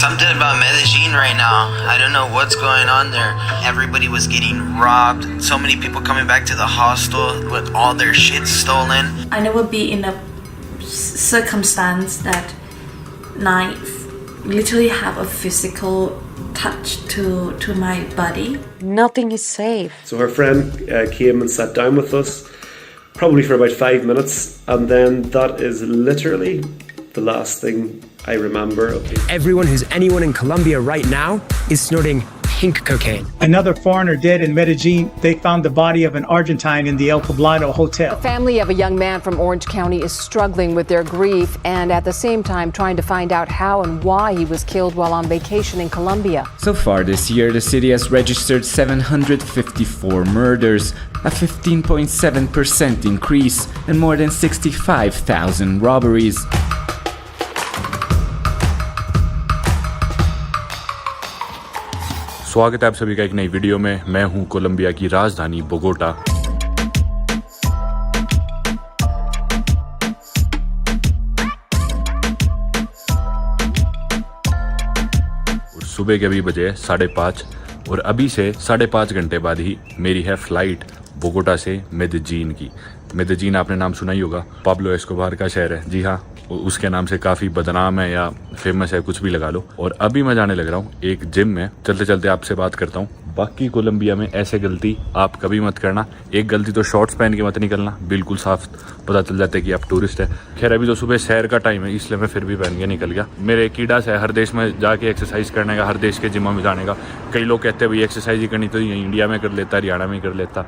Something about Medellin right now. I don't know what's going on there. Everybody was getting robbed. So many people coming back to the hostel with all their shit stolen. I never be in a circumstance that knife literally have a physical touch to my body. Nothing is safe. So her friend came and sat down with us, probably for about 5 minutes, and then that is literally the last thing I remember. Everyone who's anyone in Colombia right now is snorting pink cocaine. Another foreigner dead in Medellin. They found the body of an Argentine in the El Poblado Hotel. The family of a young man from Orange County is struggling with their grief and at the same time trying to find out how and why he was killed while on vacation in Colombia. So far this year, the city has registered 754 murders, a 15.7% increase, and more than 65,000 robberies. स्वागत है आप सभी का एक नई video में। मैं हूं कोलंबिया की राजधानी बोगोटा। और सुबह के अभी बजे 5:30 और अभी से 5.5 घंटे बाद ही मेरी है फ्लाइट बोगोटा से मेदेजीन की। मेदेजीन आपने नाम सुना ही होगा, पाब्लो एस्कोबार का शहर है। जी हाँ, उसके नाम से काफ़ी बदनाम है या फेमस है, कुछ भी लगा लो। और अभी मैं जाने लग रहा हूँ एक जिम में। चलते चलते आपसे बात करता हूँ। बाकी कोलंबिया में ऐसे गलती आप कभी मत करना। एक गलती तो शॉर्ट्स पहन के मत निकलना, बिल्कुल साफ पता चल जाता है कि आप टूरिस्ट है। खैर अभी तो सुबह शहर का टाइम है, इसलिए मैं फिर भी पहन के निकल गया। मेरे कीड़ास है हर देश में जाके एक्सरसाइज करने का, हर देश के जिमों में जाने का। कई लोग कहते हैं भाई एक्सरसाइज ही करनी तो यहीं इंडिया में कर लेता, हरियाणा में कर लेता,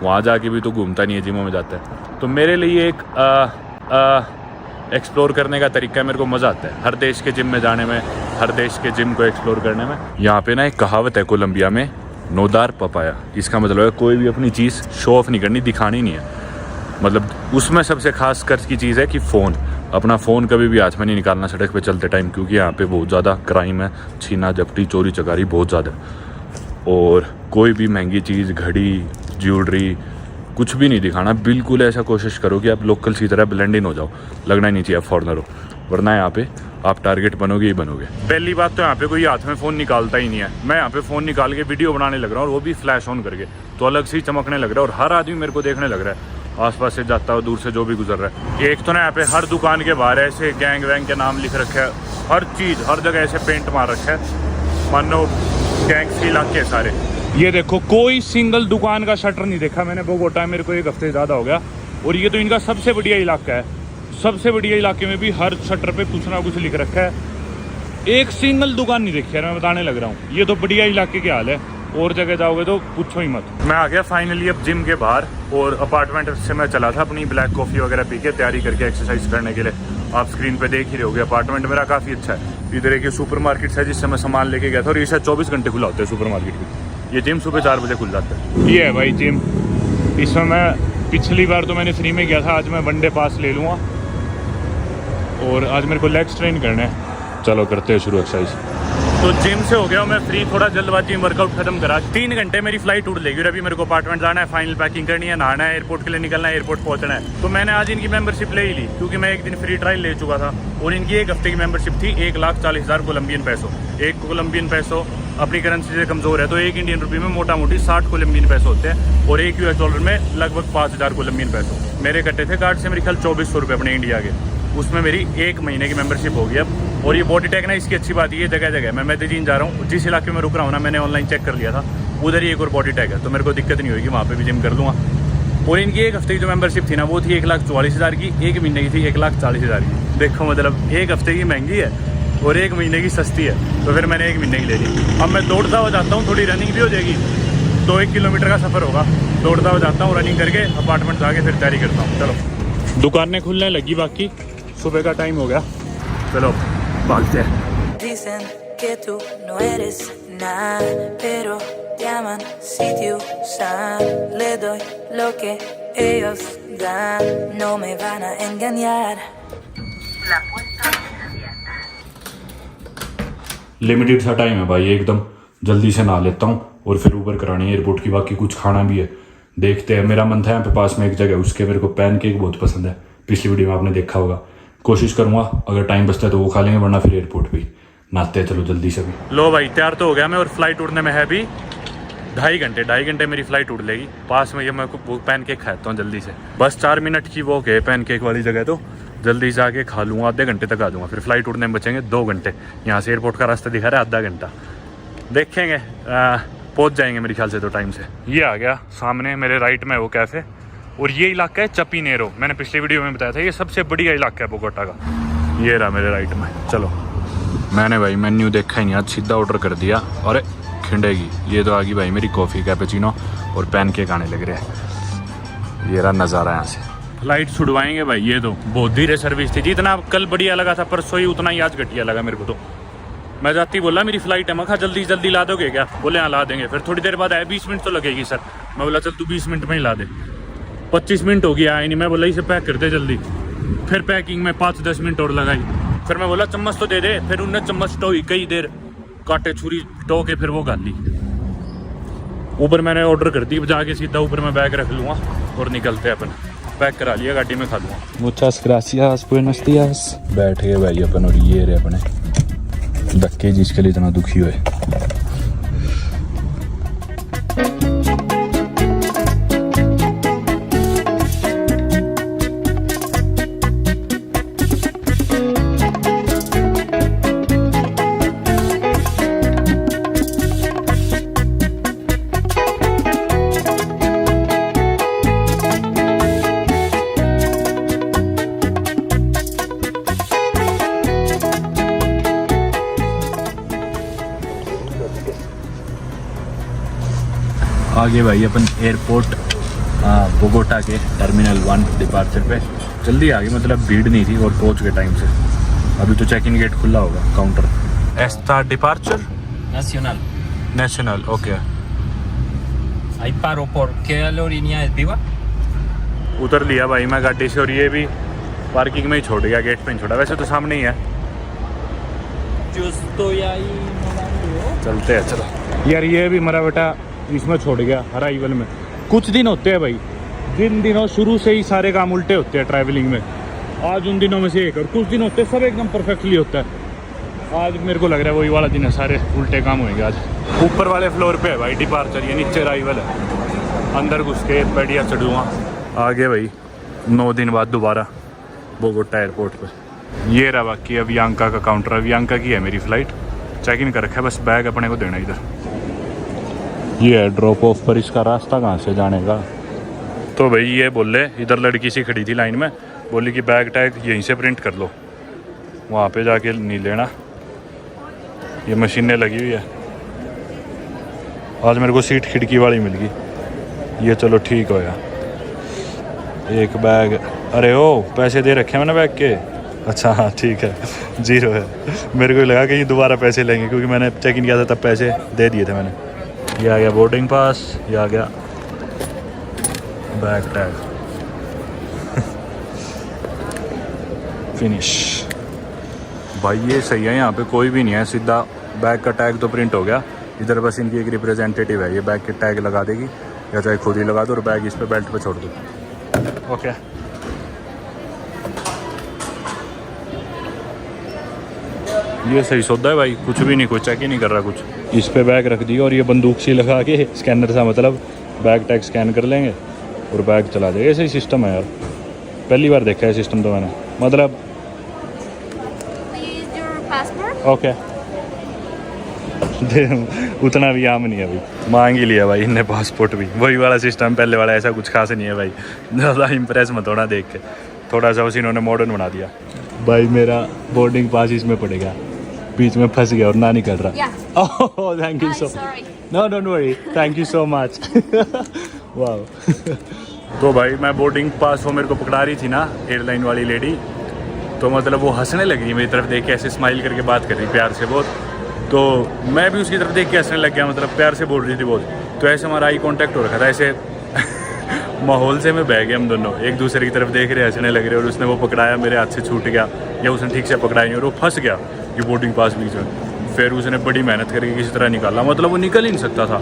वहाँ जाके भी तो घूमता नहीं है, जिमों में जाता है। तो मेरे लिए एक एक्सप्लोर करने का तरीका है, मेरे को मज़ा आता है हर देश के जिम में जाने में, हर देश के जिम को एक्सप्लोर करने में। यहाँ पे ना एक कहावत है कोलंबिया में, नोदार पपाया। इसका मतलब है कोई भी अपनी चीज़ शो ऑफ नहीं करनी, दिखानी नहीं है। मतलब उसमें सबसे खास कर की चीज़ है कि फ़ोन, अपना फ़ोन कभी भी हाथ में नहीं निकालना सड़क पे चलते टाइम, क्योंकि यहाँ पे बहुत ज़्यादा क्राइम है, छीना झपटी चोरी चकारी बहुत ज़्यादा है। और कोई भी महंगी चीज़, घड़ी, ज्वेलरी, कुछ भी नहीं दिखाना। बिल्कुल ऐसा कोशिश करो कि आप लोकल की तरह ब्लेंड इन हो जाओ, लगना ही नहीं चाहिए आप फॉरेनर हो, वरना यहाँ पे आप टारगेट बनोगे ही बनोगे। पहली बात तो यहाँ पे कोई हाथ में फ़ोन निकालता ही नहीं है। मैं यहाँ पे फ़ोन निकाल के वीडियो बनाने लग रहा हूँ और वो भी फ्लैश ऑन करके, तो अलग से ही चमकने लग रहा है और हर आदमी मेरे को देखने लग रहा है, आसपास से जाता हो, दूर से जो भी गुजर रहा है। एक तो ना यहाँ पे हर दुकान के बाहर ऐसे गैंग वैंग के नाम लिख रखा है, हर चीज़ हर जगह ऐसे पेंट मार रखा है, मानो गैंग्स के इलाके सारे। ये देखो कोई सिंगल दुकान का शटर नहीं देखा मैंने बोगोटा में, मेरे को 1 हफ्ते ज़्यादा हो गया। और ये तो इनका सबसे बढ़िया इलाका है, सबसे बढ़िया इलाके में भी हर शटर पे कुछ ना कुछ लिख रखा है, एक सिंगल दुकान नहीं देखी है, मैं बताने लग रहा हूँ। ये तो बढ़िया इलाके के हाल है, और जगह जाओगे तो पूछो ही मत। मैं आ गया फाइनली अब जिम के बाहर, और अपार्टमेंट से मैं चला था अपनी ब्लैक कॉफ़ी वगैरह पी के तैयारी करके एक्सरसाइज करने के लिए। आप स्क्रीन पे देख ही रहे होगे, अपार्टमेंट मेरा काफ़ी अच्छा है। इधर एक सुपर मार्केट है जिससे मैं सामान लेके गया था, और ये शायद 24 घंटे खुला होता है सुपर मार्केट भी। ये जिम सुबह 4 बजे खुल जाता है। ये है भाई जिम। इसमें मैं पिछली बार तो मैंने फ्री में गया था, आज मैं वनडे पास ले लूँगा। और आज मेरे को लेग्स ट्रेन करने हैं। चलो करते हैं शुरू एक्सरसाइज। तो जिम से हो गया मैं फ्री, थोड़ा जल्दबाजी में वर्कआउट खत्म करा। 3 घंटे मेरी फ्लाइट उड़ लेगी और अभी मेरे को अपार्टमेंट जाना है, फाइनल पैकिंग करनी है, नहाना है, एयरपोर्ट के लिए निकलना है, एयरपोर्ट पहुंचना है। तो मैंने आज इनकी मेंबरशिप ले ही ली, क्योंकि मैं एक दिन फ्री ट्रायल ले चुका था और इनकी 1 हफ्ते की मेंबरशिप थी 1,40,000 कोलंबियन पैसो। 1 कोलंबियन पैसो अपनी करेंसी से कमज़ोर है, तो 1 इंडियन रुपये में मोटा मोटी 60 कोलंबियन पैसो होते हैं, और 1 US डॉलर में लगभग 5,000 कोलंबियन पैसो। मेरे कट्टे थे कार्ड से मेरे ख्याल 2400 रुपये अपने इंडिया के, उसमें मेरी 1 महीने की मेंबरशिप हो गई अब। और ये बॉडी टैग ना, इसकी अच्छी बात ये जगह जगह मैं मेदेजीन जा रहा हूँ, जिस इलाके में रुक रहा हूँ ना, मैंने ऑनलाइन चेक कर लिया था, उधर ही एक और बॉडी टैग है, तो मेरे को दिक्कत नहीं होगी, वहाँ पे भी जिम कर लूँगा। और इनकी 1 हफ्ते की जो मेंबरशिप थी ना, वो थी 1,44,000 की, 1 महीने की थी 1,40,000 की। देखो मतलब 1 हफ्ते की महंगी है और 1 महीने की सस्ती है, तो फिर मैंने 1 महीने की ले ली। अब मैं दौड़ता हुआ जाता हूँ, थोड़ी रनिंग भी हो जाएगी, तो 1 किलोमीटर का सफ़र होगा। दौड़ता हुआ जाता हूँ, रनिंग करके अपार्टमेंट जाके फिर तैयारी करता हूँ। चलो दुकानें खुलने लगी, बाकी सुबह का टाइम हो गया, चलो भागते हैं। Dicen que tú no eres nada, pero te aman si te usan. Le doy lo que ellos dan, no me van a engañar. La puerta es abierta. Limited सा टाइम है भाई, एकदम जल्दी से नहा लेता हूँ और फिर ऊबर करानी है एयरपोर्ट की, बाकी कुछ खाना भी है, देखते हैं। मेरा मन था यहाँ पे पास में एक जगह, उसके मेरे को पैनकेक बहुत पसंद है, पिछली वीडियो में आपने देखा होगा। कोशिश करूँगा अगर टाइम बचता है तो वो खा लेंगे, वरना फिर एयरपोर्ट पे। नहाते चलो जल्दी से भी। लो भाई तैयार तो हो गया मैं और फ्लाइट उड़ने में है भी 2.5 घंटे मेरी फ्लाइट उड़ लेगी। पास में ये मैं पैनकेक खाता हूँ जल्दी से, बस 4 मिनट की वॉक है पैनकेक वाली जगह, तो जल्दी से आके खा लूँगा, आधे घंटे तक आ जाऊँगा। फिर फ्लाइट उड़ने में बचेंगे 2 घंटे। यहाँ से एयरपोर्ट का रास्ता दिखा रहा है आधा घंटा, देखेंगे पहुँच जाएंगे मेरे ख्याल से तो टाइम से। ये आ गया सामने मेरे राइट में वो कैफ़े, और ये इलाका है चपिनेरो। मैंने पिछली वीडियो में बताया था ये सबसे बढ़िया इलाका है बोगोटा का। ये रहा मेरे राइट में। चलो मैंने भाई मेन्यू देखा ही नहीं, आज सीधा ऑर्डर कर दिया। और खिंडेगी ये तो आ गई भाई मेरी कॉफ़ी, कैपेचिनो और पैनकेक आने लग रहे हैं। ये रहा नज़ारा यहाँ से। फ्लाइट छुड़वाएंगे भाई, ये तो बहुत धीरे सर्विस थी। जितना कल बढ़िया लगा था परसों ही, उतना ही आज घटिया लगा मेरे को। तो मैं जाती बोला मेरी फ्लाइट है, मैं कहा जल्दी जल्दी ला दोगे क्या? बोले हाँ ला देंगे। फिर थोड़ी देर बाद आया 20 मिनट तो लगेगी सर। मैं बोला चल तू 20 मिनट में ही ला दे। 25 मिनट हो गया आया नहीं। मैं बोला इसे पैक कर दे जल्दी। फिर पैकिंग में 5-10 मिनट और लगाई। फिर मैं बोला चम्मच तो दे दे। फिर उनने चम्मच टोई, कई देर कांटे छुरी टो के फिर वो गाल ली। ऊपर मैंने ऑर्डर कर दी, जाके सीधा ऊपर मैं बैग रख लूँगा और निकलते हैं अपन। पैक करा लिया, गाड़ी में खा लूँगा। मुझास ग्रासियास बुएनोस दियास। बैठ गए भाई अपन, और ये रहे अपने धक्के जिसके लिए इतना दुखी हुए। आगे भाई अपन एयरपोर्ट बोगोटा के टर्मिनल 1 डिपार्चर पे जल्दी आ गए, मतलब भीड़ नहीं थी और पहुंच गए टाइम से। अभी तो चेक इन गेट खुला होगा, counter. Esta departure national okay. Hay paro por qué aerolínea es Viva? उतर लिया भाई मैं गाड़ी से, और ये भी पार्किंग में ही छोड़ गया, गेट पे ही छोड़ा। वैसे तो सामने ही है। चलते हैं चलो। यार ये भी मेरा बेटा इसमें छोड़ गया अराइवल में। कुछ दिन होते हैं भाई, जिन दिनों शुरू से ही सारे काम उल्टे होते हैं ट्रैवलिंग में। आज उन दिनों में से एक, और कुछ दिन होते हैं सब एकदम परफेक्टली होता है। आज मेरे को लग रहा है वही वाला दिन है, सारे उल्टे काम होंगे आज। ऊपर वाले फ्लोर पे है भाई डिपार्चर, ये नीचे अराइवल है। अंदर घुस के बढ़िया चढ़ूँगा। आगे भाई 9 दिन बाद दोबारा बोगोटा एयरपोर्ट पर। ये रहा बाकी अवियांका का काउंटर। अवियांका की है मेरी फ़्लाइट, चेक इन कर रखा है, बस बैग अपने को देना इधर। ये है ड्रॉप ऑफ, पर इसका रास्ता कहाँ से जाने का? तो भाई ये बोले, इधर लड़की सी खड़ी थी लाइन में, बोली कि बैग टैग यहीं से प्रिंट कर लो, वहाँ पे जाके नहीं लेना। ये मशीनें लगी हुई है। आज मेरे को सीट खिड़की वाली मिल गई, ये चलो ठीक हो गया। एक बैग, अरे ओ पैसे दे रखे हैं मैंने बैग के। अच्छा हाँ ठीक है, 0 है। मेरे को लगा कि ये दोबारा पैसे लेंगे, क्योंकि मैंने चेक इन किया था तब पैसे दे दिए थे मैंने। ये आ गया बोर्डिंग पास, ये आ गया बैग टैग। फिनिश भाई। ये सही है, यहाँ पे कोई भी नहीं है, सीधा बैग का टैग तो प्रिंट हो गया। इधर बस इनकी एक रिप्रेजेंटेटिव है, ये बैग के टैग लगा देगी, या चाहे खुद ही लगा दो और बैग इस पे बेल्ट पे छोड़ दो। ओके ये सही सौदा है भाई, कुछ भी नहीं, कोई चेक ही नहीं कर रहा कुछ। इस पे बैग रख दिया और ये बंदूक सी लगा के स्कैनर सा, मतलब बैग टैग स्कैन कर लेंगे और बैग चला जाएगा। ऐसा ही सिस्टम है यार, पहली बार देखा है सिस्टम तो मैंने, मतलब ओके। उतना भी आम नहीं है भाई, मांग ही लिया भाई इनने पासपोर्ट भी। वही वाला सिस्टम पहले वाला, ऐसा कुछ खास नहीं है भाई, ज़्यादा इम्प्रेस मत होना देख के। थोड़ा सा उसी इन्होंने मॉडर्न बना दिया। भाई मेरा बोर्डिंग पास इसमें पड़ेगा, बीच में फंस गया और ना निकल रहा। Oh thank you so, no don't worry, thank you so much. वाह। तो भाई मैं बोर्डिंग पास वो मेरे को पकड़ा रही थी ना एयरलाइन वाली लेडी, तो मतलब वो हंसने लगी मेरी तरफ देख के, ऐसे स्माइल करके बात कर रही प्यार से बहुत। तो मैं भी उसकी तरफ देख के हंसने लग गया, मतलब प्यार से बोल रही थी बहुत। तो ऐसे हमारा आई कांटेक्ट हो रखा था, ऐसे माहौल से में बह गए हम दोनों, एक दूसरे की तरफ देख रहे हंसने लग रहे। और उसने वो पकड़ाया, मेरे हाथ से छूट गया, या उसने ठीक से पकड़ाई नहीं और वो फंस गया ये बोर्डिंग पास बीच में। फिर उसने बड़ी मेहनत करके किसी तरह निकाला, मतलब वो निकल ही नहीं सकता था,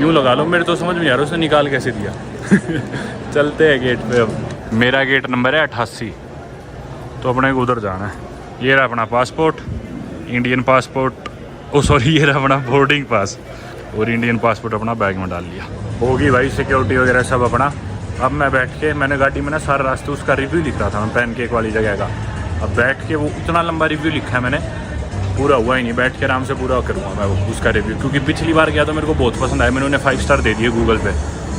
यूँ लगा लो। मेरे तो समझ में नहीं आ रहा उसने निकाल कैसे दिया। चलते हैं गेट पे। अब मेरा गेट नंबर है 88, तो अपने को उधर जाना है। ये रहा अपना पासपोर्ट, इंडियन पासपोर्ट, ओ सॉरी ये रहा अपना बोर्डिंग पास, और इंडियन पासपोर्ट अपना बैग में डाल लिया। होगी भाई सिक्योरिटी वगैरह सब अपना। अब मैं बैठ के, मैंने गाड़ी में ना सारा रास्ते उसका रिव्यू लिख रहा था मैं, पैनकेक वाली जगह का। अब बैठ के वो इतना लंबा रिव्यू लिखा है मैंने, पूरा हुआ ही नहीं, बैठ के आराम से पूरा करूँगा मैं वो उसका रिव्यू, क्योंकि पिछली बार गया तो मेरे को बहुत पसंद आया, मैंने उन्हें 5 स्टार दे दिए गूगल पे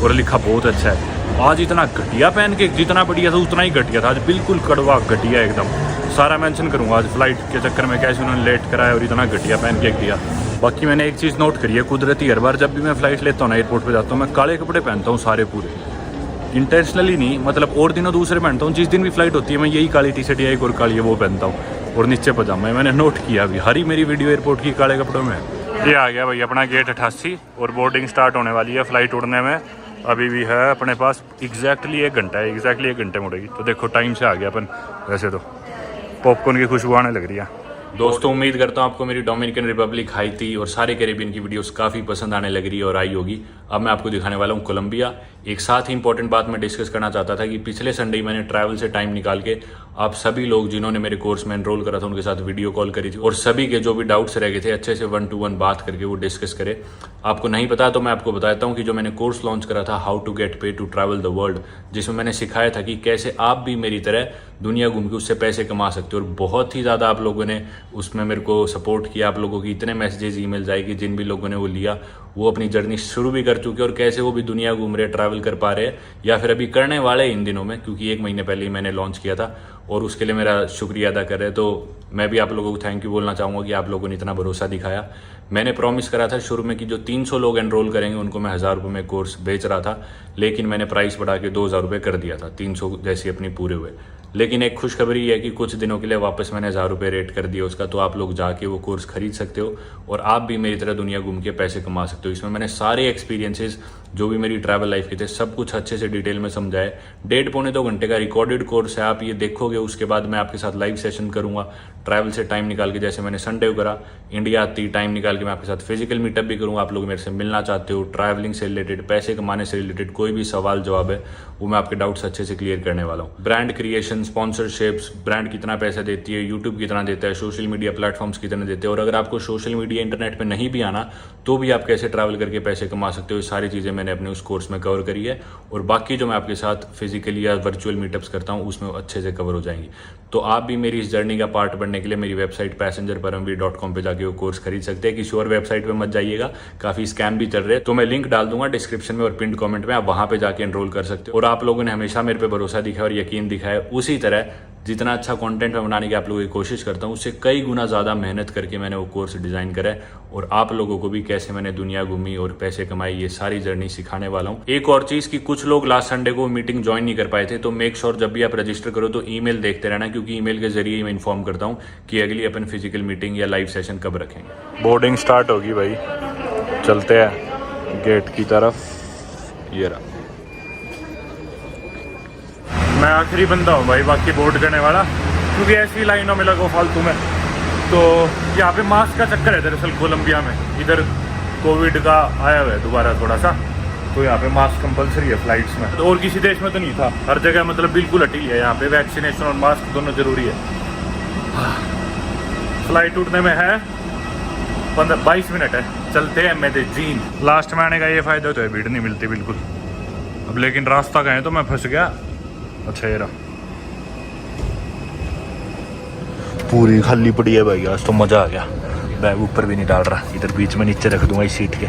और लिखा बहुत अच्छा है। आज इतना घटिया पैनकेक, जितना बढ़िया था उतना ही घटिया था, आज बिल्कुल कड़वा घटिया एकदम। सारा मेंशन करूँगा आज फ्लाइट के चक्कर में कैसे उन्होंने लेट कराया और इतना घटिया पैनकेक दिया। बाकी मैंने एक चीज़ नोट करी है, कुदरती हर बार जब भी मैं फ़्लाइट लेता हूँ ना, एयरपोर्ट पे जाता हूँ, मैं काले कपड़े पहनता हूँ सारे पूरे, इंटेंशनली नहीं, मतलब और दिनों दूसरे पहनता हूँ, जिस दिन भी फ्लाइट होती है मैं यही काली टी शर्ट या एक और काली है वो पहनता हूँ, और नीचे पजामा। मैंने नोट किया अभी, हरी मेरी वीडियो एयरपोर्ट की काले कपड़ों में। ये आ गया भाई अपना गेट 88 और बोर्डिंग स्टार्ट होने वाली है फ़्लाइट उड़ने में। अभी भी है अपने पास एग्जैक्टली 1 घंटा है, एग्जैक्टली 1 घंटे में उड़ेगी। तो देखो टाइम से आ गया अपन, वैसे तो पॉपकॉर्न की खुशबू आने लग रही है। दोस्तों उम्मीद करता हूँ आपको मेरी डोमिनिकन रिपब्लिक, हाइती और सारे कैरेबियन की वीडियोस काफ़ी पसंद आने लग रही है और आई होगी। अब मैं आपको दिखाने वाला हूँ कोलंबिया। एक साथ ही इंपॉर्टेंट बात मैं डिस्कस करना चाहता था कि पिछले संडे मैंने ट्रैवल से टाइम निकाल के आप सभी लोग जिन्होंने मेरे कोर्स में एनरोल करा था उनके साथ वीडियो कॉल करी थी और सभी के जो भी डाउट्स रह गए थे अच्छे से 1-to-1 बात करके वो डिस्कस करे। आपको नहीं पता तो मैं आपको बताता हूँ कि जो मैंने कोर्स लॉन्च करा था हाउ टू गेट पे टू ट्रैवल द वर्ल्ड, जिसमें मैंने सिखाया था कि कैसे आप भी मेरी तरह दुनिया घूम के उससे पैसे कमा सकते हो। और बहुत ही ज़्यादा आप लोगों ने उसमें मेरे को सपोर्ट किया। आप लोगों की इतने मैसेजेस ईमेल्स आए कि जिन भी लोगों ने वो लिया वो अपनी जर्नी शुरू भी कर चुके और कैसे वो भी दुनिया घूम रहे, ट्रैवल कर पा रहे हैं या फिर अभी करने वाले इन दिनों में, क्योंकि 1 महीने पहले ही मैंने लॉन्च किया था और उसके लिए मेरा शुक्रिया अदा कर रहे हैं। तो मैं भी आप लोगों को थैंक यू बोलना चाहूँगा कि आप लोगों ने इतना भरोसा दिखाया। मैंने प्रॉमिस करा था शुरू में कि जो 300 लोग एनरोल करेंगे उनको मैं 1000 रुपये में कोर्स बेच रहा था, लेकिन मैंने प्राइस बढ़ा के 2000 रुपये कर दिया था, 300 जैसे अपनी पूरे हुए। लेकिन एक खुशखबरी है कि कुछ दिनों के लिए वापस मैंने 1000 रुपये रेट कर दिया उसका, तो आप लोग जाके वो कोर्स खरीद सकते हो और आप भी मेरी तरह दुनिया घूम के पैसे कमा सकते हो। इसमें मैंने सारे एक्सपीरियंसेस जो भी मेरी ट्रैवल लाइफ के थे सब कुछ अच्छे से डिटेल में समझाए। 1.5-2 घंटे का रिकॉर्डेड कोर्स है, आप ये देखोगे। उसके बाद मैं आपके साथ लाइव सेशन करूंगा ट्रैवल से टाइम निकाल के, जैसे मैंने संडे को करा। इंडिया आती टाइम निकाल के मैं आपके साथ फिजिकल मीटअप भी करूंगा। आप लोग मेरे से मिलना चाहते हो, ट्रैवलिंग से रिलेटेड, पैसे कमाने से रिलेटेड कोई भी सवाल जवाब है वो मैं आपके डाउट्स अच्छे से क्लियर करने वाला हूँ। ब्रांड क्रिएशन, स्पॉन्सरशिप्स, ब्रांड कितना पैसा देती है, यूट्यूब कितना देता है, सोशल मीडिया प्लेटफॉर्म्स कितने देते हैं, और अगर आपको सोशल मीडिया इंटरनेट पर नहीं भी आना तो भी आप कैसे ट्रैवल करके पैसे कमा सकते हो, ये सारी चीज़ें मैंने अपने उस कोर्स में कवर करी है। और बाकी जो मैं आपके साथ फिजिकली या वर्चुअल मीटअप्स करता हूँ उसमें अच्छे से कवर हो जाएंगी। तो आप भी मेरी इस जर्नी का पार्ट बनने के लिए मेरी वेबसाइट passengerparamveer.com पे जाके वो कोर्स खरीद सकते हैं। किसी और वेबसाइट पे मत जाइएगा, काफ़ी स्कैम भी चल रहे हैं। तो मैं लिंक डाल दूंगा डिस्क्रिप्शन में और पिन कमेंट में, आप वहाँ पे जाके एनरोल कर सकते हो। और आप लोगों ने हमेशा मेरे पे भरोसा दिखाया और यकीन दिखाया, उसी तरह जितना अच्छा कंटेंट मैं बनाने की आप लोगों की कोशिश करता हूँ उससे कई गुना ज़्यादा मेहनत करके मैंने वो कोर्स डिज़ाइन करा है और आप लोगों को भी कैसे मैंने दुनिया घूमी और पैसे कमाई ये सारी जर्नी सिखाने वाला हूँ। एक और चीज़ कि कुछ लोग लास्ट संडे को मीटिंग ज्वाइन नहीं कर पाए थे, तो मेक श्योर जब भी आप रजिस्टर करो तो ईमेल देखते रहना, क्योंकि ईमेल के जरिए मैं इन्फॉर्म करता हूँ कि अगली अपन फिजिकल मीटिंग या लाइव सेशन कब रखेंगे। बोर्डिंग स्टार्ट होगी भाई, चलते हैं गेट की तरफ। ये रहा, मैं आखिरी बंदा हूँ भाई बाकी बोर्ड करने वाला, क्योंकि ऐसी लाइनों में लगो फालतू में। तो यहाँ पे मास्क का चक्कर है दरअसल कोलंबिया में, इधर कोविड का आया हुआ है दोबारा थोड़ा सा, तो यहाँ पे मास्क कंपलसरी है फ्लाइट्स में। तो और किसी देश में तो नहीं था, हर जगह मतलब बिल्कुल हटी है। यहाँ पे वैक्सीनेशन और मास्क दोनों जरूरी है। फ्लाइट उठने में है 22 मिनट है, चलते हैं मेदेजीन। लास्ट में आने का ये फायदा तो है भीड़ नहीं मिलती बिल्कुल। अब लेकिन रास्ता कहें तो मैं फंस गया। अच्छा ये रहा, पूरी खाली पड़ी है भाई, आज तो मज़ा आ गया। बैग ऊपर भी नहीं डाल रहा, इधर बीच में नीचे रख दूंगा इस सीट के।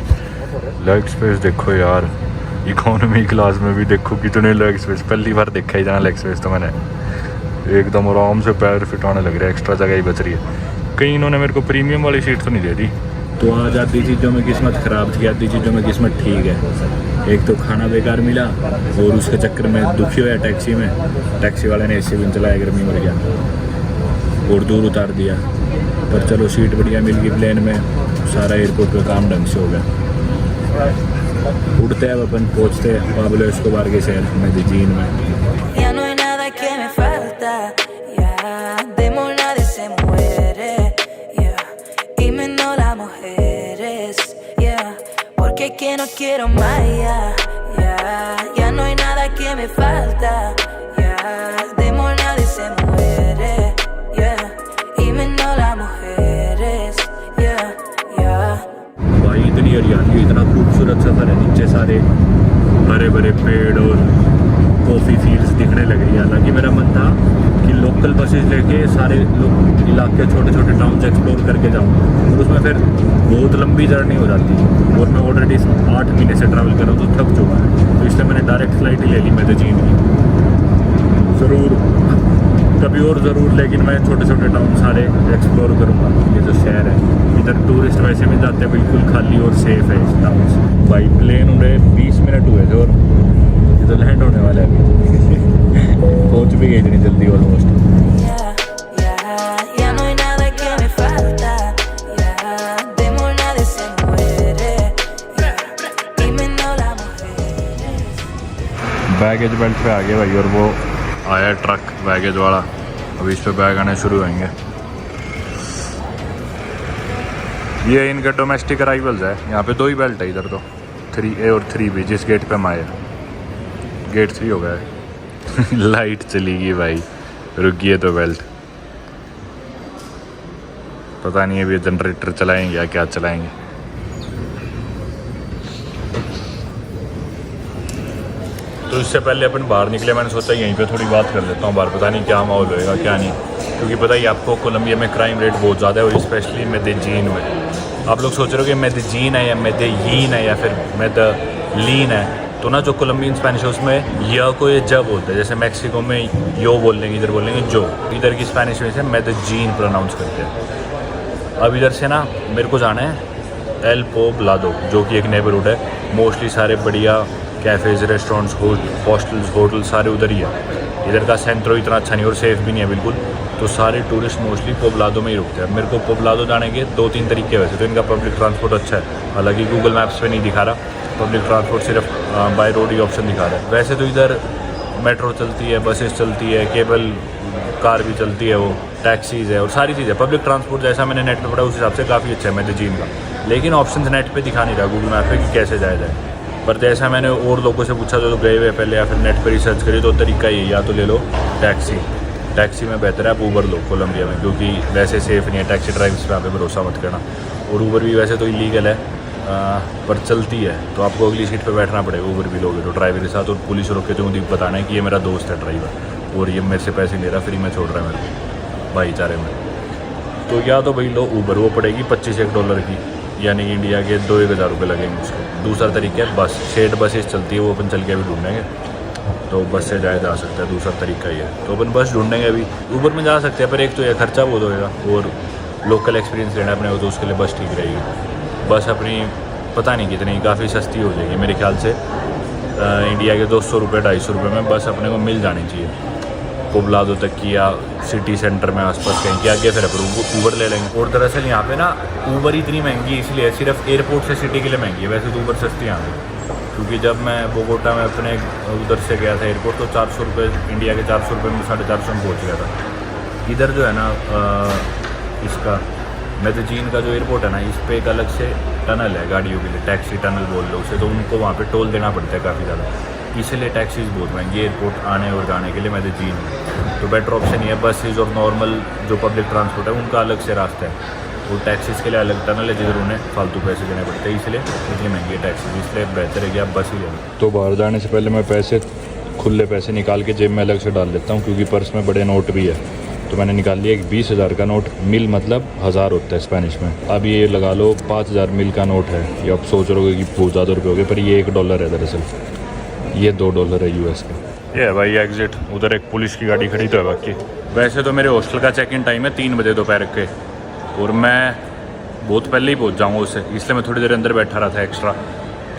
लेग स्पेस देखो यार, इकोनॉमी क्लास में भी देखो कितने लेग स्पेस, पहली बार देखा ही जाना लेग स्पेस तो मैंने। एकदम आराम से पैर फिट आने लग रहा है, एक्स्ट्रा जगह ही बच रही है। कहीं इन्होंने मेरे को प्रीमियम वाली सीट तो नहीं दे दी। तो आज आधी चीज़ों में किस्मत ख़राब थी, आधी चीज़ों में किस्मत ठीक है। एक तो खाना बेकार मिला और उसके चक्कर में दुखी हुआ टैक्सी में, टैक्सी वाले ने एसी भी नहीं चलाया, गर्मी मर गया और दूर उतार दिया। पर चलो सीट बढ़िया मिल गई प्लेन में, सारा एयरपोर्ट का काम ढंग से हो गया। उड़ते हैं अपन, पहुँचते हैं पाब्लो एस्कोबार के शहर मेदेजीन में। Que no quiero más, ya no hay nada que me falta, de amor nadie se muere, y menos las mujeres. हरियाली, इतना खूबसूरत सफ़र है। नीचे सारे बड़े बड़े पेड़ और कॉफ़ी फील्ड्स दिखने लगे। हालांकि मेरा मन था कि लोकल बसेस लेके सारे इलाके छोटे छोटे टाउन्स एक्सप्लोर करके जाऊँ, और उसमें फिर बहुत लंबी जर्नी हो जाती है और मैं ऑलरेडी 8 महीने से ट्रैवल कर रहा हूँ तो थक चुका है। तो इसलिए मैंने डायरेक्ट फ्लाइट ही ले ली मेदेजीन की। ज़रूर कभी और ज़रूर, लेकिन मैं छोटे छोटे टाउन सारे एक्सप्लोर करूँगा। ये जो शहर है, इधर टूरिस्ट वैसे भी जाते हैं, बिल्कुल खाली और सेफ है इस टाउन से। भाई प्लेन उड़े 20 मिनट हुए थे और ये तो लैंड होने वाला है अभी। पहुँच भी गई इतनी जल्दी ऑलमोस्ट। बैगेज बेल्ट पे आ गए भाई, और वो आया ट्रक बैगेज वाला। अभी इस पे बैग आने शुरू होंगे। ये इनके डोमेस्टिक अराइवल्स है। यहाँ पे 2 ही बेल्ट है इधर तो, 3A और 3B। जिस गेट पे हम आए, गेट 3 हो गया है। लाइट चली गई भाई, रुक गई है तो बेल्ट। पता नहीं अभी जनरेटर चलाएंगे या क्या चलाएंगे। तो इससे पहले अपन बाहर निकले, मैंने सोचा यहीं पे थोड़ी बात कर लेता हूँ बाहर। पता नहीं क्या माहौल होएगा क्या नहीं, क्योंकि पता ही आपको कोलंबिया में क्राइम रेट बहुत ज़्यादा है, और स्पेशली मेदेजीन में। आप लोग सोच रहे हो कि मेदेजीन है या मेदेयीन है या फिर मेदेलीन है, तो ना जो कोलंबियन स्पेनिश है उसमें य को ये ज बोलते हैं। जैसे मैक्सिको में यो बोल लेंगे, इधर बोल लेंगे जो। इधर की स्पेनिश में से मेदेजीन प्रोनाउंस करते हैं। अब इधर से ना मेरे को जाना है एल पोब्लादो, जो कि एक नेबरहुड है। मोस्टली सारे बढ़िया कैफ़ेज़, रेस्टोरेंट्स, हॉस्टल्स, होटल सारे उधर ही है। इधर का सेंट्रो इतना अच्छा नहीं और सेफ़ भी नहीं है बिल्कुल, तो सारे टूरिस्ट मोस्टली पोब्लादो में ही रुकते हैं। मेरे को पोब्लादो जाने के 2-3 तरीके वैसे तो। इनका पब्लिक ट्रांसपोर्ट अच्छा है, हालांकि गूगल मैप्स पे नहीं दिखा रहा। पब्लिक ट्रांसपोर्ट सिर्फ बाय रोड ही ऑप्शन दिखा रहा है। वैसे तो इधर मेट्रो चलती है, बसेस चलती है, केबल कार भी चलती है, वो टैक्सीज़ है और सारी चीज़ें। पब्लिक ट्रांसपोर्ट जैसा मैंने नेट पर पढ़ा उस हिसाब से काफ़ी अच्छा है मेदेजीन का, लेकिन ऑप्शन नेट पर दिखा नहीं रहा गूगल मैप पर कि कैसे जाया जाए। पर जैसा मैंने और लोगों से पूछा जो गए हुए पहले या फिर नेट पर रिसर्च करी, तो तरीका ये, या तो ले लो टैक्सी में बेहतर है आप ऊबर लो कोलंबिया में, क्योंकि वैसे सेफ़ नहीं है। टैक्सी ड्राइवर्स पे आप भरोसा मत करना, और ऊबर भी वैसे तो इलीगल है पर चलती है, तो आपको अगली सीट पे बैठना पड़ेगा ऊबर भी लोगे तो ड्राइवर के साथ। और पुलिस रोक के तो बताना है कि ये मेरा दोस्त है ड्राइवर और ये मेरे से पैसे ले रहा, फ्री में छोड़ रहा है मेरे को भाईचारे में। तो या तो भाई लो ऊबर, वो पड़ेगी $25 की, यानी कि इंडिया के 2-1 हज़ार रुपये लगेंगे उसको। दूसरा तरीका है बस, शेड बसेस चलती है, वो अपन चल के अभी ढूंढेंगे, तो बस से जाया जा सकता है। दूसरा तरीका ये है, तो अपन बस ढूंढेंगे। अभी ऊबर में जा सकते हैं, पर एक तो ये खर्चा बहुत होएगा, और लोकल एक्सपीरियंस लेना अपने को, तो उसके लिए बस ठीक रहेगी। बस अपनी पता नहीं कितनी, काफ़ी सस्ती हो जाएगी मेरे ख्याल से। इंडिया के 200 रुपये 250 रुपये में बस अपने को मिल जानी चाहिए पोब्लादो तक की, या सिटी सेंटर में आसपास कहीं की। आगे फिर अपन ऊबर ले लेंगे। और दरअसल यहाँ पे ना ऊबर इतनी महंगी इसलिए है, सिर्फ एयरपोर्ट से सिटी के लिए महंगी है। वैसे तो ऊबर सस्ती यहाँ पे, क्योंकि जब मैं बोगोटा में अपने उधर से गया था एयरपोर्ट, तो 400 रुपये इंडिया के 400 रुपये में 450 में पहुँच गया था। इधर जो है ना इसका मेदेजीन का जो एयरपोर्ट है ना, इस पर एक अलग से टनल है गाड़ियों के लिए, टैक्सी टनल बोल लो उसे, तो उनको वहाँ पे टोल देना पड़ता है काफ़ी ज़्यादा, इसलिए टैक्सीज बहुत महंगी एयरपोर्ट आने और जाने के लिए मेदेजीन में। तो बेटर ऑप्शन ये है बसेज और नॉर्मल जो पब्लिक ट्रांसपोर्ट है उनका अलग से रास्ता है, और टैक्सीज़ के लिए अलग टनल है जिधर उन्हें फालतू पैसे देने पड़ते हैं, इसलिए इतनी महंगी है टैक्सी। इसलिए बेहतर है कि आप बस ही लें। तो बाहर जाने से पहले मैं पैसे, खुले पैसे निकाल के जेब में अलग से डाल देता हूँ, क्योंकि पर्स में बड़े नोट भी है। तो मैंने निकाल लिया एक 20,000 का नोट, मिल मतलब 1000 होता है स्पेनिश में। अब ये लगा लो 5000 मिल का नोट है। ये आप सोच रहे हो कि बहुत ज़्यादा रुपये हो गए, पर ये $1 है दरअसल, ये $2 है US का। ये है भाई एग्जिट, उधर एक पुलिस की गाड़ी खड़ी तो है बाकी। वैसे तो मेरे हॉस्टल का चेक इन टाइम है 3 बजे दोपहर के, और मैं बहुत पहले ही पहुंच जाऊंगा उससे, इसलिए मैं थोड़ी देर अंदर बैठा रहा था एक्स्ट्रा,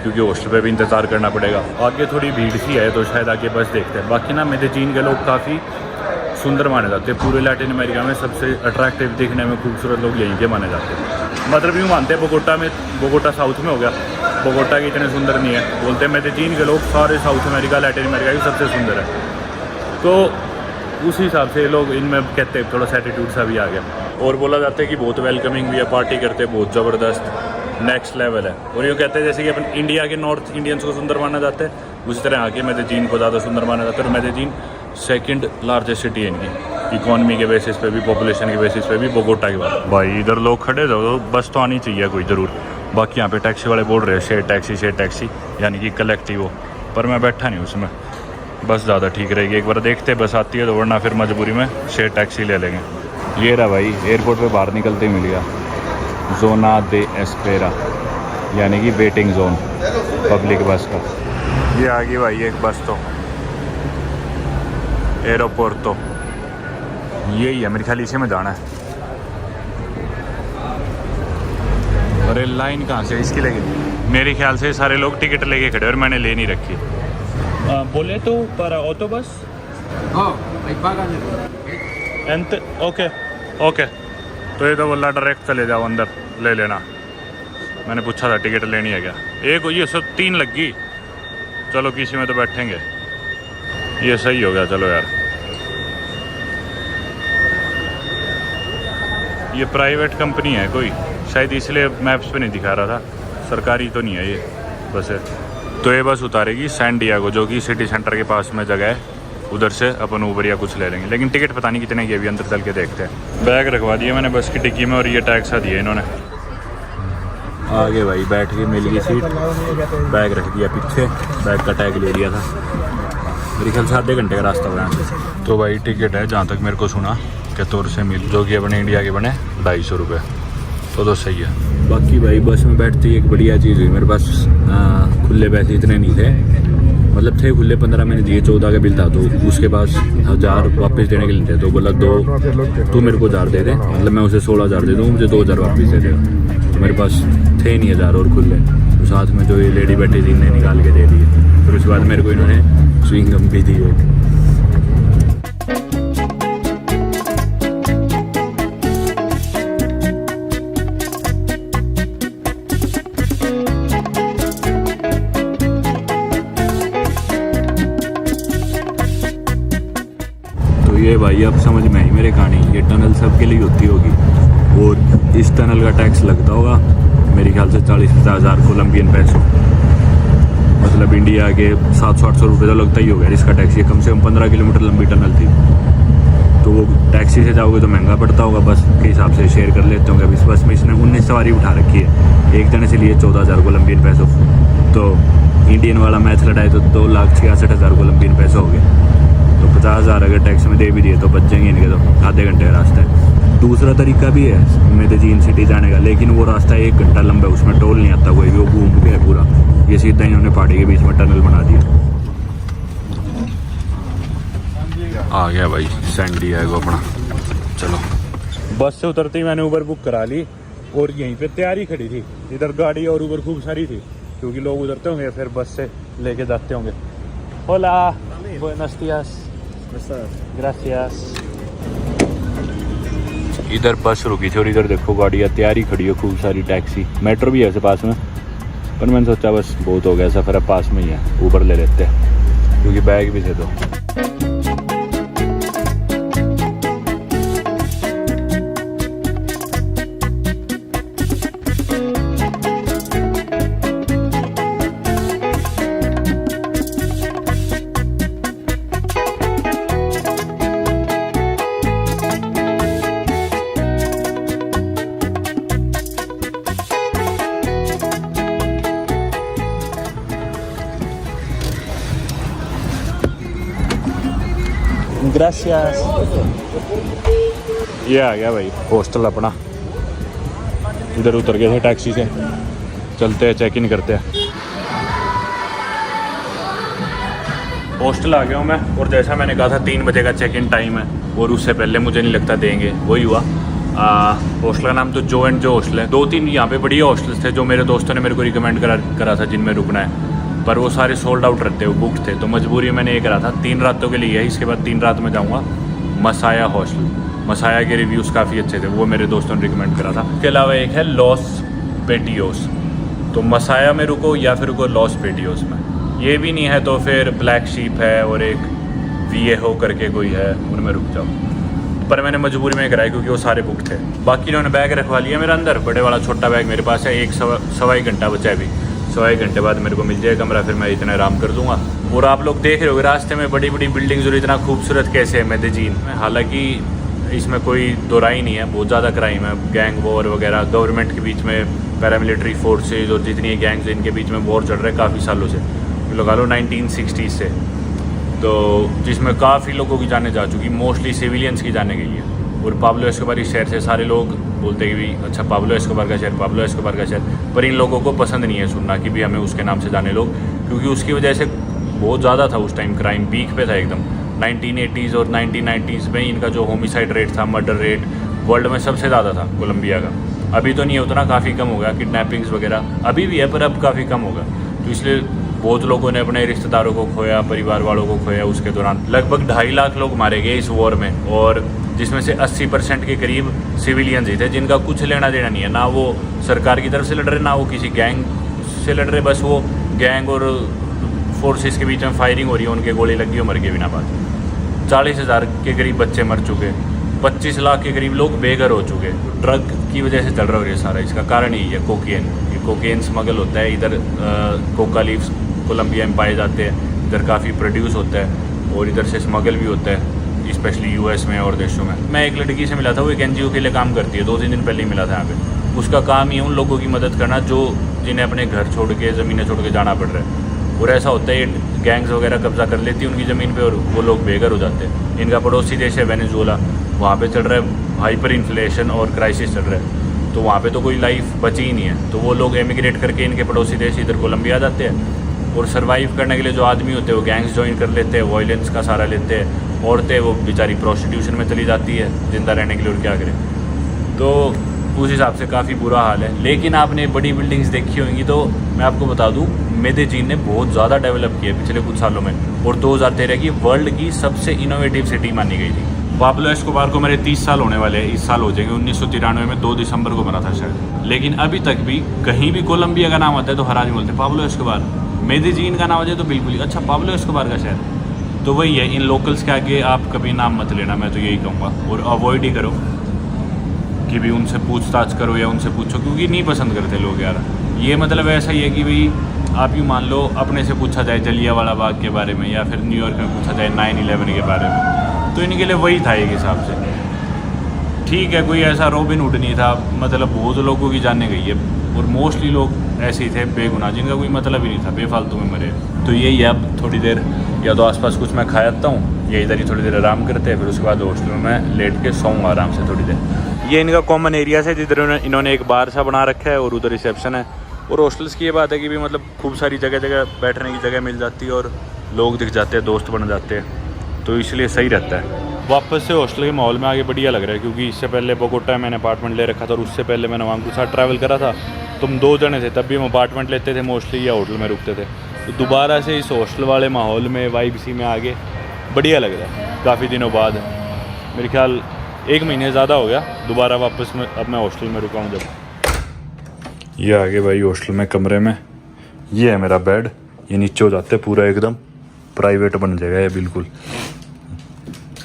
क्योंकि हॉस्टल पे भी इंतज़ार करना पड़ेगा। आगे थोड़ी भीड़ सी है, तो शायद आगे बस देखते हैं। बाकी ना मेदेजीन के लोग काफ़ी सुंदर माने जाते हैं। पूरे लैटिन अमेरिका में सबसे अट्रैक्टिव, दिखने में खूबसूरत लोग यहीं के माने जाते हैं। मतलब यूँ मानते हैं बोगोटा साउथ में हो गया, बोगोटा की इतने सुंदर नहीं है। बोलते हैं मेदेजीन के लोग सारे साउथ अमेरिका, लैटिन अमेरिका की सबसे सुंदर है। तो उस हिसाब से लोग इनमें कहते हैं थोड़ा एटीट्यूड सा भी आ गया। और बोला जाता है कि बहुत वेलकमिंग भी है, पार्टी करते हैं बहुत ज़बरदस्त, नेक्स्ट लेवल है। और यूँ कहते हैं जैसे कि अपन इंडिया के नॉर्थ इंडियंस को सुंदर माना जाता है, उसी तरह आके मेदेजीन को ज़्यादा सुंदर माना जाता है। और मेदेजीन सेकंड लार्जेस्ट सिटी है इनकी, इकॉनमी के बेसिस पे भी, पॉपुलेशन के बेसिस पे भी बोगोटा के बाद। भाई इधर लोग खड़े जाओ, बस तो आनी चाहिए कोई ज़रूर। बाकी यहाँ पे टैक्सी वाले बोल रहे हैं शेयर टैक्सी यानी कि कलेक्टिव, पर मैं बैठा नहीं उसमें, बस ज़्यादा ठीक रहेगी। एक बार देखते बस आती है तो, वरना फिर मजबूरी में शेयर टैक्सी ले लेंगे। ये रहा भाई, एयरपोर्ट पे बाहर निकलते ही मिल गया जोना दे एस्पेरा, यानी कि वेटिंग जोन पब्लिक बस का। ये आ गई भाई एक बस, तो एयरपोर्ट तो यही है मेरे ख्याल, इसी में जाना है। अरे लाइन कहाँ से इसकी लगी? मेरे ख्याल से सारे लोग टिकट लेके खड़े और मैंने ले नहीं रखी। बोले तो para autobus? ओके तो ये तो बोला डायरेक्ट चले जाओ अंदर ले लेना। मैंने पूछा था टिकट लेनी है क्या, एक ये सब 3 लग गई, चलो किसी में तो बैठेंगे, ये सही हो गया। चलो यार, ये प्राइवेट कंपनी है कोई, शायद इसलिए मैप्स पे नहीं दिखा रहा था, सरकारी तो नहीं है ये बस है। तो ये बस उतारेगी सैन डिएगो, जो कि सिटी सेंटर के पास में जगह है, उधर से अपन ऊबर या कुछ ले लेंगे, लेकिन टिकट पता नहीं कितने की, अभी अंदर चल के देखते हैं। बैग रखवा दिया मैंने बस की डिक्की में और ये टैग सा दिया इन्होंने। आगे भाई बैठ के मिल गई सीट, बैग रख दिया पीछे, बैग का टैग ले लिया था। मेरे ख्याल से आधे घंटे का रास्ता हुआ है। तो भाई टिकट है जहाँ तक मेरे को सुना कितौर से मिल, जो कि अपने इंडिया के बने 250 रुपये, तो सही है। बाकी भाई बस में बैठते ही एक बढ़िया चीज़ हुई, मेरे पास खुले पैसे इतने नहीं थे, मतलब थे खुले 15 मैंने दिए, 14 का बिल था, तो उसके पास 1000 वापस देने के लिए थे, तो बोला तू मेरे को 1000 दे दे, मतलब मैं उसे 16,000 दे दूँ, मुझे 2000 वापस दे दे। तो मेरे पास थे नहीं 1000 और खुले, तो साथ में जो ये लेडी बैठी थी इन्हें निकाल के दे दिए। फिर उसके बाद मेरे को इन्होंने स्विंगम भी दी एक। ये भाई अब समझ में आई मेरे कहानी, ये टनल सबके लिए होती होगी, और इस टनल का टैक्स लगता होगा मेरे ख्याल से 40-50 हज़ार कोलंबियन पैसों, मतलब इंडिया के 700-800 रुपये तो लगता ही होगा इसका टैक्स। ये कम से कम 15 किलोमीटर लंबी टनल थी, तो वो टैक्सी से जाओगे तो महंगा पड़ता होगा, बस के हिसाब से शेयर कर लेते होंगे। इस बस में इसने 19 सवारी उठा रखी है, एक जने से लिए 14,000 कोलंबियन पैसों, तो इंडियन वाला मैथ लड़ाए तो 2,66,000 कोलंबियन पैसे हो गए, तो 50,000 अगर टैक्स में दे भी दिए तो बच जाएंगे इनके, तो आधे घंटे का रास्ता है। दूसरा तरीका भी है मेदेजीन सिटी जाने का, लेकिन वो रास्ता 1 घंटा लंबा है, उसमें टोल नहीं आता कोई भी, वो घूम के है पूरा। ये सीधा इन्होंने पहाड़ी के बीच में टनल बना दिया। आ गया भाई सैन डिएगो अपना। चलो बस से उतरते ही मैंने उबर बुक करा ली, और यहीं पे तैयारी खड़ी थी, इधर गाड़ी और उबर खूब सारी थी, क्योंकि लोग उतरते होंगे फिर बस से लेके जाते होंगे। होला बुenos días, gracias। इधर बस रुकी थी और इधर देखो गाड़ियाँ तैयारी खड़ी है, खूब सारी टैक्सी, मेट्रो भी है ऐसे पास में, पर मैंने सोचा बस बहुत हो गया सफ़र, अब पास में ही है, ऊबर ले लेते हैं, क्योंकि बैग भी थे। तो ग्रासियास। ये आ गया भाई हॉस्टल अपना, इधर उतर गए थे टैक्सी से, चलते हैं चेक इन करते हैं। हॉस्टल आ गया हूँ मैं, और जैसा मैंने कहा था 3 बजे का चेक इन टाइम है, और उससे पहले मुझे नहीं लगता देंगे, वही हुआ। हॉस्टल का नाम तो जो एंड जो हॉस्टल है। 2-3 यहाँ पे बढ़िया हॉस्टल्स थे जो मेरे दोस्तों ने मेरे को रिकमेंड करा था जिनमें रुकना है, पर वो सारे सोल्ड आउट रहते, वो बुक थे, तो मजबूरी मैंने ये करा था 3 रातों के लिए है। इसके बाद 3 रात में जाऊँगा मसाया हॉस्टल। मसाया के रिव्यूज़ काफ़ी अच्छे थे, वो मेरे दोस्तों ने रिकमेंड करा था। इसके अलावा एक है लॉस पेटियोस, तो मसाया में रुको या फिर रुको लॉस पेटियोस में, ये भी नहीं है तो फिर ब्लैक शीप है और एक वीएहो करके कोई है, उनमें रुक जाओ। पर मैंने मजबूरी में कराया क्योंकि वो सारे बुक थे। बाकी इन्होंने बैग रखवा लिया मेरे अंदर, बड़े वाला छोटा बैग मेरे पास है, 1-1.25 घंटा बचा है अभी, 1.25 घंटे बाद मेरे को मिल जाएगा कमरा, फिर मैं इतना आराम कर दूंगा। और आप लोग देख रहे हो रास्ते में बड़ी बड़ी बिल्डिंग्स और इतना खूबसूरत कैसे है मेदेजीन में। हालांकि इसमें कोई दोराई नहीं है, बहुत ज़्यादा क्राइम है, गैंग वॉर वगैरह, गवर्नमेंट के बीच में पैरामिलिट्री फोर्सेज और जितनी गैंग्स इनके बीच में वॉर चल रहा है काफ़ी सालों से, लगा लो 1960 से, तो जिसमें काफ़ी लोगों की जाने जा चुकी, मोस्टली सिविलियंस की जाने गई है। और पाब्लो एस्कोबार इस शहर से सारे लोग बोलते हैं कि भी अच्छा पाब्लो एस्कोबार का शहर, पाब्लो एस्कोबार का शहर, पर इन लोगों को पसंद नहीं है सुनना कि भी हमें उसके नाम से जाने लोग, क्योंकि उसकी वजह से बहुत ज़्यादा था उस टाइम, क्राइम पीक पे था एकदम। 1980s और 1990s में इनका जो होमिसाइड रेट था, मर्डर रेट वर्ल्ड में सबसे ज़्यादा था कोलंबिया का। अभी तो नहीं है उतना, काफ़ी कम हो गया, किडनैपिंग्स वगैरह अभी भी है पर अब काफ़ी कम होगा। तो इसलिए बहुत लोगों ने अपने रिश्तेदारों को खोया, परिवार वालों को खोया। उसके दौरान लगभग 2.5 लाख लोग मारे गए इस वॉर में, और जिसमें से 80% के करीब सिविलियंस ही थे, जिनका कुछ लेना देना नहीं है, ना वो सरकार की तरफ से लड़ रहे, ना वो किसी गैंग से लड़ रहे, बस वो गैंग और फोर्सेस के बीच में फायरिंग हो रही है, उनके गोली लगी हो, मर के बिना बात। 40,000 के करीब बच्चे मर चुके, 25 लाख के करीब लोग बेघर हो चुके। ड्रग की वजह से चल रहा है ये सारा, इसका कारण यही है कोकेन। ये कोकेन स्मगल होता है, इधर कोका लीव्स कोलंबिया में पाए जाते हैं, इधर काफ़ी प्रोड्यूस होता है और इधर से स्मगल भी होता है, स्पेशली यूएस में और देशों में। मैं एक लड़की से मिला था, वो एक एनजीओ के लिए काम करती है, 2-3 दिन पहले ही मिला था यहाँ पे। उसका काम ही है उन लोगों की मदद करना जो जिन्हें अपने घर छोड़ के, ज़मीनें छोड़ के जाना पड़ रहा है। और ऐसा होता है गैंग्स वगैरह कब्जा कर लेती है उनकी ज़मीन पे और वो लोग बेघर हो जाते हैं। इनका पड़ोसी देश है वेनेजुएला, वहाँ पे चल रहा है हाइपर इन्फ्लेशन और क्राइसिस चल रहा है, तो वहाँ पे तो कोई लाइफ बची ही नहीं है। तो वो लोग एमिग्रेट करके इनके पड़ोसी देश इधर कोलंबिया जाते हैं, और सर्वाइव करने के लिए जो आदमी होते हैं वो गैंग्स ज्वाइन कर लेते हैं, वायलेंस का सहारा लेते हैं। औरतें वो बेचारी प्रोस्टिट्यूशन में चली जाती है ज़िंदा रहने के लिए, और क्या करें। तो उस हिसाब से काफ़ी बुरा हाल है। लेकिन आपने बड़ी बिल्डिंग्स देखी होंगी, तो मैं आपको बता दूं मेदेजीन ने बहुत ज़्यादा डेवलप किया पिछले कुछ सालों में, और 2013 की वर्ल्ड की सबसे इनोवेटिव सिटी मानी गई थी। पाब्लो एस्कोबार को मेरे 30 साल होने वाले हैं, इस साल हो जाएंगे। 1993 में 2 दिसंबर को बना था शायद, लेकिन अभी तक भी कहीं भी कोलंबिया का नाम आता है तो हर आदमी बोलते हैं पाब्लो एस्कोबार। मेदेजीन का नाम आ जाए तो बिल्कुल ही अच्छा पाब्लो एस्कोबार का शहर। तो वही है, इन लोकल्स के आगे आप कभी नाम मत लेना, मैं तो यही कहूँगा, और अवॉइड ही करो कि भी उनसे पूछताछ करो या उनसे पूछो, क्योंकि नहीं पसंद करते लोग यार। ये मतलब ऐसा ही है कि भाई आप यूँ मान लो अपने से पूछा जाए जलियांवाला बाग के बारे में, या फिर न्यूयॉर्क में पूछा जाए 9/11 के बारे में, तो इनके लिए वही था एक हिसाब से। ठीक है, कोई ऐसा रॉबिन हुड नहीं था, मतलब बहुत लोगों की जाने गई है, और मोस्टली लोग ऐसे ही थे बेगुनाह, जिनका कोई मतलब ही नहीं था, बेफालतू में मरे। तो यही है, अब थोड़ी देर या तो आसपास कुछ मैं खा जाता हूँ, या इधर ही थोड़ी देर आराम करते हैं, फिर उसके बाद हॉस्टल में मैं लेट के सोऊंगा आराम से थोड़ी देर। ये इनका कॉमन एरिया है जिधर इन्होंने एक बार सा बना रखा है, और उधर रिसेप्शन है। और हॉस्टल्स की ये बात है कि भी मतलब खूब सारी जगह जगह बैठने की जगह मिल जाती है, और लोग दिख जाते हैं, दोस्त बन जाते हैं, तो इसलिए सही रहता है। वापस से हॉस्टल के माहौल में आगे बढ़िया लग रहा है, क्योंकि इससे पहले बोगोटा में मैंने अपार्टमेंट ले रखा था, और उससे पहले मैंने वहाँ के साथ ट्रैवल करा था। तुम 2 जने थे, तब भी हम अपार्टमेंट लेते थे मोस्टली, या होटल में रुकते थे। तो दोबारा से इस हॉस्टल वाले माहौल में, वाइब सी में आगे बढ़िया लग रहा है। काफ़ी दिनों बाद, मेरे ख्याल 1 महीने ज़्यादा हो गया, दोबारा वापस में अब मैं हॉस्टल में रुका हूँ। जब ये आगे भाई हॉस्टल में कमरे में ये है मेरा बेड, ये नीचे हो जाते हैं, पूरा एकदम प्राइवेट बन जाएगा ये बिल्कुल।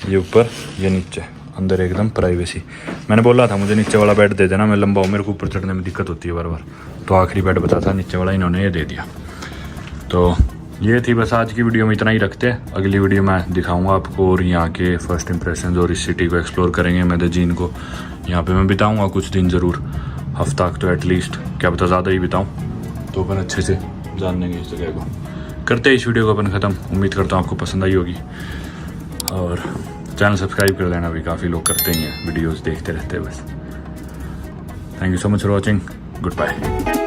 ये ऊपर, ये नीचे, अंदर एकदम प्राइवेसी। मैंने बोला था मुझे नीचे वाला बेड दे देना, मैं लंबा हूँ, मेरे को ऊपर चढ़ने में दिक्कत होती है बार बार, तो आखिरी बेड बता था नीचे वाला, इन्होंने ये दे दिया। तो ये थी बस आज की वीडियो में, इतना ही रखते हैं। अगली वीडियो में दिखाऊंगा आपको और यहाँ के फर्स्ट इंप्रेशन, और इस सिटी को एक्सप्लोर करेंगे। मेदेजीन को यहाँ पे मैं बिताऊंगा कुछ दिन ज़रूर, हफ्ता तो एटलीस्ट, क्या पता ज़्यादा ही बिताऊँ, तो अपन अच्छे से जान लेंगे इस जगह को। करते हैं इस वीडियो को अपन ख़त्म। उम्मीद करता हूँ आपको पसंद आई होगी, और चैनल सब्सक्राइब कर लेना भी, काफ़ी लोग करते ही हैं, वीडियोज़ देखते रहते हैं बस। Thank you so much for watching, good bye.